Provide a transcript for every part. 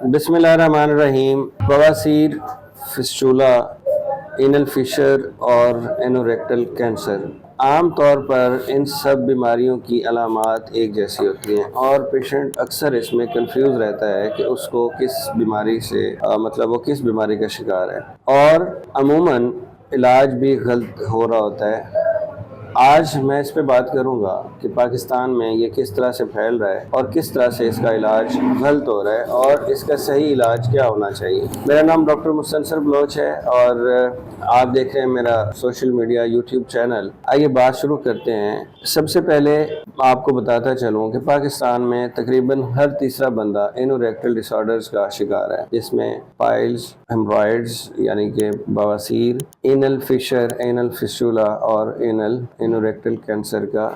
बिस्मिल्लाहिर्रहमानिर्रहीम। बवासीर, fistula, anal fissure और एनोरेक्टल कैंसर, आम तौर पर इन सब बीमारियों की अलामात एक जैसी होती हैं और पेशेंट अक्सर इसमें कंफ्यूज रहता है कि उसको किस बीमारी से मतलब वो किस बीमारी का शिकार है, और अमूमन इलाज भी गलत हो रहा होता है। आज मैं इस पे बात करूंगा कि पाकिस्तान में ये किस तरह से फैल रहा है और किस तरह से इसका इलाज गलत हो रहा है और इसका सही इलाज क्या होना चाहिए। मेरा नाम डॉक्टर मुस्तनसर बलोच है और आप देख रहे हैं मेरा सोशल मीडिया यूट्यूब चैनल। आइए बात शुरू करते हैं। सबसे पहले आपको बताता चलूँ कि पाकिस्तान में तकरीबन हर तीसरा बंदा एनोरेक्टल डिसऑर्डर्स का शिकार है, जिसमें पाइल्स, हेमरॉइड्स यानी कि बवासीर, एनल फिशर, एनल फिस्टूला और एनोरेक्टल कैंसर का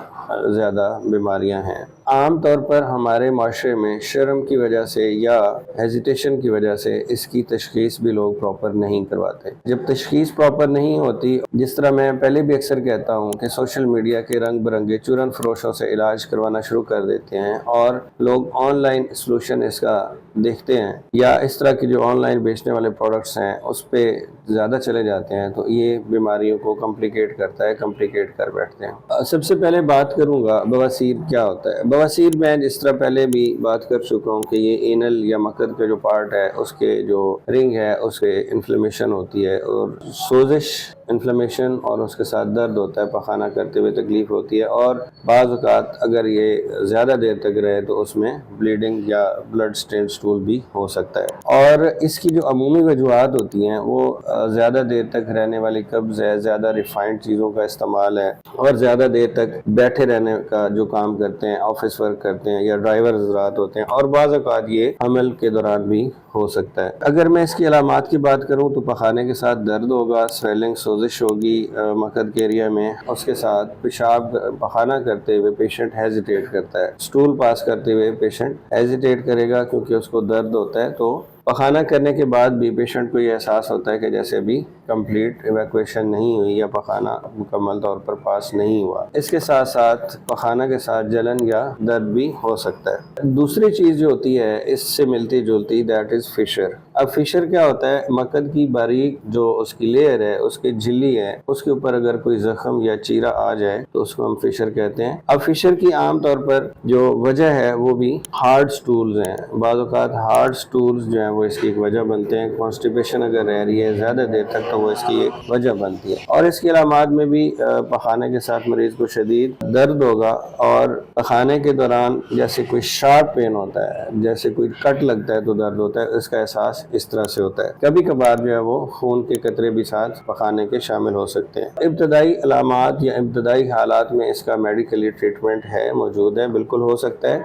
ज़्यादा बीमारियां हैं। आम तौर पर हमारे माशरे में शर्म की वजह से या हेजिटेशन की वजह से इसकी तशखीस भी लोग प्रॉपर नहीं करवाते। जब तशखीस प्रॉपर नहीं होती, जिस तरह मैं पहले भी अक्सर कहता हूँ कि सोशल मीडिया के रंग बिरंगे चूरन फरोशों से इलाज करवाना शुरू कर देते हैं और लोग ऑनलाइन सोल्यूशन इसका देखते हैं या इस तरह के जो ऑनलाइन बेचने वाले प्रोडक्ट्स हैं उस पर ज़्यादा चले जाते हैं, तो ये बीमारियों को कॉम्प्लिकेट करता है, कॉम्प्लिकेट कर बैठते हैं। सबसे पहले बात करूँगा बवासीर क्या होता है। बवासीर मैं जिस तरह पहले भी बात कर चुका हूँ कि ये एनल या मकद का जो पार्ट है उसके जो रिंग है उसके इन्फ्लेमेशन होती है और सोजिश, इन्फ्लेमेशन और उसके साथ दर्द होता है, पखाना करते हुए तकलीफ होती है और बाज़ औक़ात अगर ये ज़्यादा देर तक रहे तो उसमें ब्लीडिंग या ब्लड स्टेन स्टूल भी हो सकता है। और इसकी जो अमूमी वजूहात होती हैं वो ज़्यादा देर तक रहने वाली कब्ज़ है, ज़्यादा रिफाइंड चीज़ों का इस्तेमाल है और ज़्यादा देर तक बैठे रहने का जो काम करते हैं, ऑफिस वर्क करते हैं या ड्राइवर हज़रात होते हैं, और बाज़ औक़ात ये हमल के दौरान भी हो सकता है। अगर मैं इसकी अलामात की बात करूं तो पखाने के साथ दर्द होगा, स्वेलिंग, सोजिश होगी मकद के एरिया में, उसके साथ पेशाब पखाना करते हुए पेशेंट हेजिटेट करता है, स्टूल पास करते हुए पेशेंट हेजिटेट करेगा क्योंकि उसको दर्द होता है। तो पखाना करने के बाद भी पेशेंट को ये एहसास होता है कि जैसे अभी कंप्लीट इवैक्यूएशन नहीं हुई या पखाना मुकम्मल तौर पर पास नहीं हुआ। इसके साथ साथ पखाना के साथ जलन या दर्द भी हो सकता है। दूसरी चीज़ जो होती है इससे मिलती जुलती, दैट इज़ फिशर। अब फिशर क्या होता है? मकद की बारीक जो उसकी लेयर है, उसकी झिल्ली है, उसके ऊपर अगर कोई जख्म या चीरा आ जाए तो उसको हम फिशर कहते हैं। अब फिशर की आम तौर पर जो वजह है वो भी हार्ड स्टूल्स हैं। बाज़ औक़ात हार्ड स्टूल्स जो हैं वो इसकी एक वजह बनते हैं। कॉन्स्टिपेशन अगर रह रही है ज़्यादा देर तक तो वो इसकी एक वजह बनती है। और इसके अलामात में भी पखाने के साथ मरीज़ को शदीद दर्द होगा और पखाने के दौरान जैसे कोई शार्प पेन होता है, जैसे कोई कट लगता है तो दर्द होता है, इसका एहसास इस तरह से होता है। कभी कभार जो है वो खून के कतरे भी साथ पखाने के शामिल हो सकते हैं। इब्तदाई अलामात या इब्तदाई हालात में इसका मेडिकली ट्रीटमेंट है, मौजूद है, बिल्कुल हो सकता है,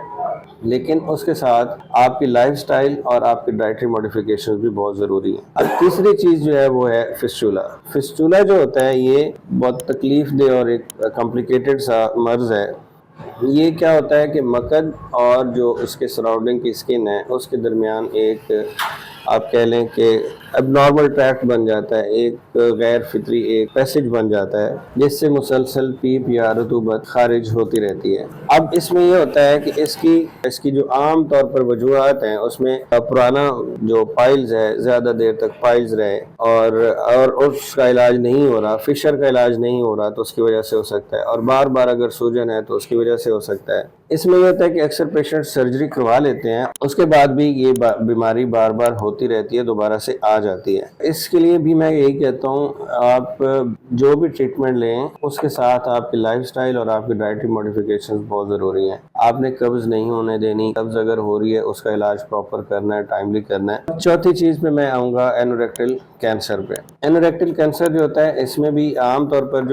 लेकिन उसके साथ आपकी लाइफस्टाइल और आपकी डाइटरी मॉडिफिकेशन भी बहुत ज़रूरी है। अब तीसरी चीज़ जो है वो है फिस्टूला। फिस्टूला जो होता है ये बहुत तकलीफ दे और एक कॉम्प्लिकेटेड सा मर्ज़ है। ये क्या होता है कि मकद और जो उसके सराउंडिंग की स्किन है उसके दरमियान एक आप कह लें कि एबनॉर्मल ट्रैक्ट बन जाता है, एक गैर फितरी एक पैसेज बन जाता है जिससे मुसलसल पीप या रतूबत खारिज होती रहती है। अब इसमें यह होता है कि इसकी जो आम तौर पर वजूहात हैं उसमें पुराना जो पाइल्स है, ज़्यादा देर तक पाइल्स रहे और उसका इलाज नहीं हो रहा, फिशर का इलाज नहीं हो रहा तो उसकी वजह से हो सकता है, और बार बार अगर सूजन है तो उसकी वजह से हो सकता है। इसमें यह होता है कि अक्सर पेशेंट सर्जरी करवा लेते हैं, उसके बाद भी ये बीमारी बार बार होती रहती है, दोबारा से आ जाती है। इसके लिए भी मैं यही कहता हूँ, आप जो भी ट्रीटमेंट लें उसके साथ आपकी लाइफस्टाइल और आपकी डाइटरी मॉडिफिकेशन बहुत ज़रूरी हैं। आपने कब्ज़ नहीं होने देनी, कब्ज़ अगर हो रही है उसका इलाज प्रॉपर करना है, टाइमली करना है। चौथी चीज़ पे मैं आऊँगा एनोरेक्टल कैंसर पे। एनोरेक्टल कैंसर जो होता है इसमें भी आम तौर पर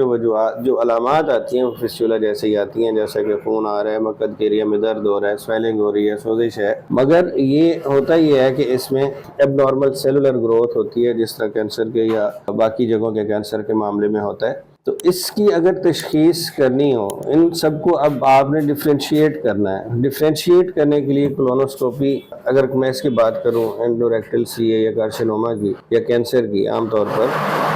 जो अलामात आती हैं वो फिस्टूला जैसे ही आती हैं, जैसे कि खून आ रहा है, मकद के एरिया में दर्द हो रहा है, स्वेलिंग हो रही है, सोजिश है। मगर ये होता ये है कि इसमें एबनॉर्मल सेलुलर ग्रोथ होती है जिस तरह कैंसर के या बाकी जगहों के कैंसर के मामले में होता है। तो इसकी अगर तशखीस करनी हो, ان سب کو اب آپ نے ڈفرینشیٹ کرنا ہے. ڈفرینشیٹ کرنے کے لیے کولونوسکوپی، اگر میں اس کی بات کروں انڈوریکٹل سی اے یا کارسینوما کی یا کینسر کی عام طور پر،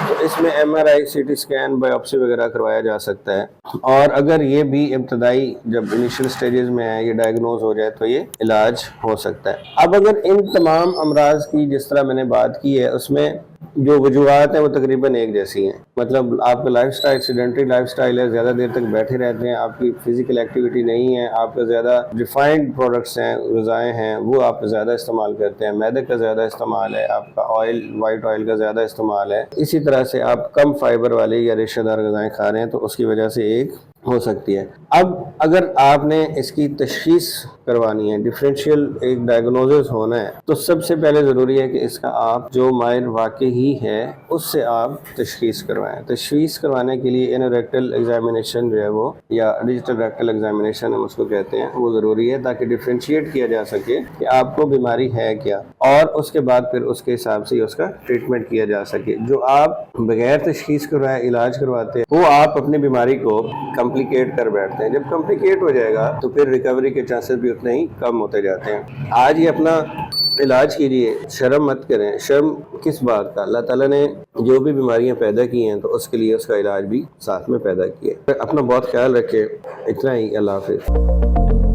تو اس میں ایم آر آئی، سی ٹی اسکین، بایوپسی وغیرہ کروایا جا سکتا ہے. اور اگر یہ بھی ابتدائی جب انیشل سٹیجز میں ہے، یہ ڈائگنوز ہو جائے تو یہ علاج ہو سکتا ہے. اب اگر ان تمام امراض کی جس طرح میں نے بات کی ہے، اس میں جو وجوہات ہیں وہ تقریباً ایک جیسی ہیں. مطلب آپ کا life style sedentary life style ہے، زیادہ دیر تک بیٹھے رہتے ہیں، آپ کی فزیکل ایکٹیویٹی نہیں ہے، آپ کا زیادہ ریفائنڈ پروڈکٹس ہیں، غذائیں ہیں، وہ آپ زیادہ استعمال کرتے ہیں، میدے کا زیادہ استعمال ہے، آپ کا آئل، وائٹ آئل کا زیادہ استعمال ہے. اسی طرح سے آپ کم فائبر والی یا ریشہ دار غذائیں کھا رہے ہیں تو اس کی وجہ سے ایک ہو سکتی ہے. اب اگر آپ نے اس کی تشخیص کروانی ہے، ڈفرینشیل ایک ڈائگنوزس ہونا ہے، تو سب سے پہلے ضروری ہے کہ اس کا آپ جو ماہر واقعی ہے اس سے آپ تشخیص کروائیں. تشخیص کروانے کے لیے انوریکٹل ایگزامینیشن جو ہے وہ، یا ڈیجیٹل ریکٹل ایگزامینیشن ہم اس کو کہتے ہیں، وہ ضروری ہے تاکہ ڈفرینشیٹ کیا جا سکے کہ آپ کو بیماری ہے کیا، اور اس کے بعد پھر اس کے حساب سے اس کا ٹریٹمنٹ کیا جا سکے. جو آپ بغیر تشخیص کروائے علاج کرواتے ہیں، وہ آپ اپنی بیماری کو کمپلیکیٹ کر بیٹھتے ہیں. جب کمپلیکیٹ ہو جائے گا تو پھر ریکوری کے چانسز بھی اتنے ہی کم ہوتے جاتے ہیں. آج ہی اپنا علاج کیجیے، شرم مت کریں. شرم کس بات کا؟ اللہ تعالیٰ نے جو بھی بیماریاں پیدا کی ہیں تو اس کے لیے اس کا علاج بھی ساتھ میں پیدا کیا ہے. اپنا بہت خیال رکھے. اتنا ہی. اللہ حافظ.